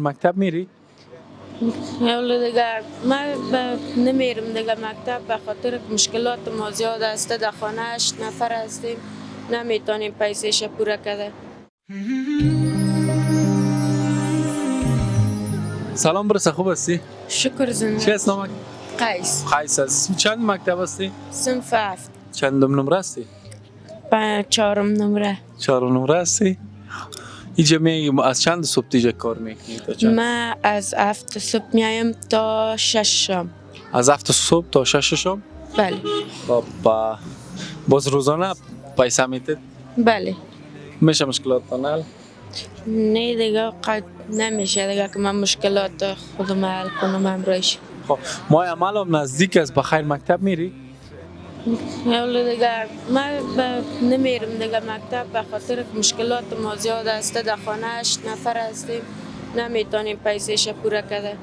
مکتب میری؟ حواله دیگه من نمیرم دیگه مکتب به خاطر که مشکلات ما زیاد است. در خانه 8 نفر هستیم، نمیتونیم پیسهش پوره کرده. سلام برسه، خوب هستی؟ شکر زنده. چی هست نامک؟ قیس. قیس هست. چند مکتب هستی؟ صنف 7. چندم نمره هستی؟ 4 نمره. 4 نمره هستی؟ اینجا میگیم از چند صبح دیگه کار میکنی تا چند؟ من از 7 صبح میایم تا 6 شام. از 7 صبح تا 6 شام؟ بله. بابا باز روزانه پیسه میتید؟ بله. میشه مشکلات حل؟ نه دیگه قد نمیشه دیگه که من مشکلات خودم حل کنم امروز. خب ما عمل هم نزدیک است، بخیر مکتب میری؟ حالا دیگه من نمیرم دیگه مکتب به خاطر که مشکلات ما زیاد است. در خانه 8 نفر هستیم، نمیتونیم پیسهش پوره کرده.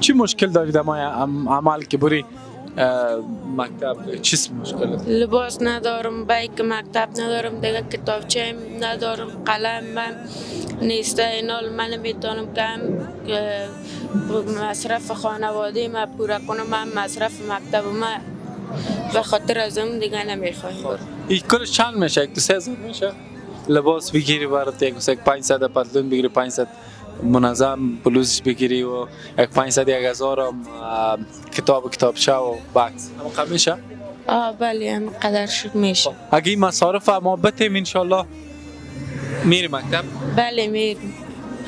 چی مشکل دارید اما عمل که بری مکتب؟ چیست مشکل؟ لباس ندارم، بیک مکتب ندارم دیگه، کتابچه ندارم، قلم من نیسته. اینا من نمیتونم که مصرف خانواده ما پوره کنم. من مصرف مکتب ما به خاطر از اون دیگه نمیخوایم. این کلش چند میشه؟ 2-3 میشه؟ لباس بگیری برات یک 500 پتلون بگیری، 500 منظم بلوزش بگیری و یک 500 1000 کتابچه و بکس اما قبل میشه؟ بله هم قدر شد میشه. اگه این مصارف ما بتیم انشالله میری مکتب؟ بله میرم.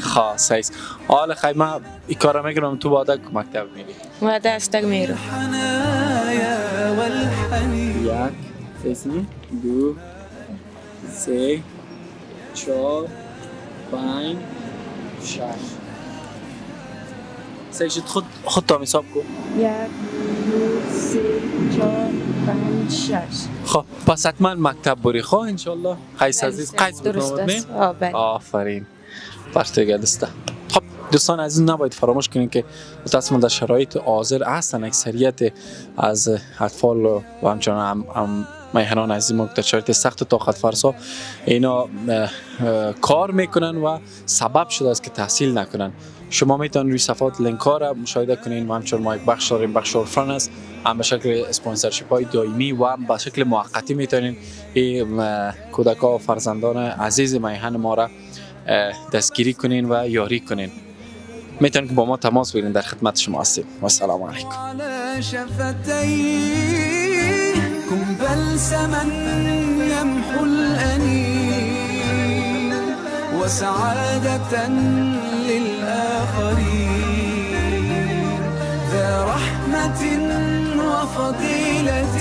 خاص هست. حالا خیلی من این کارا میکنم، تو بعدا مکتب میری؟ و دستک میرم. 1 2 3 4 5 6 سیشت خود تا حساب کن. 1 2 3 4 5 6. خب پس حتما مکتب بری. خب انشالله. قیس عزیز، قیس درست است. بله. آفرین بر تو گلسته. خب دوستان عزیز، نباید فراموش کنین که متاسفانه در شرایط حاضر هستن اکثریت از اطفال و همچنان میهنان عزیز ما در شرایط سخت و طاقت فرسا اینا کار میکنن و سبب شده است که تحصیل نکنن. شما میتونید روی صفحات لینک ها را مشاهده کنین و همچنان ما یک بخش داریم، بخش آفلاین است، هم به شکل اسپانسرشیپ های دائمی و هم به شکل موقتی میتونین این کودکان و فرزندان عزیز میهن ما را دستگیری کنین و یاری کنین. میتونین که با ما تماس بگیرین، در خدمت شما هستیم. و السلام علیکم. كن بلسما يمحو الأنين وسعادة للآخرين ذا رحمة وفضيلة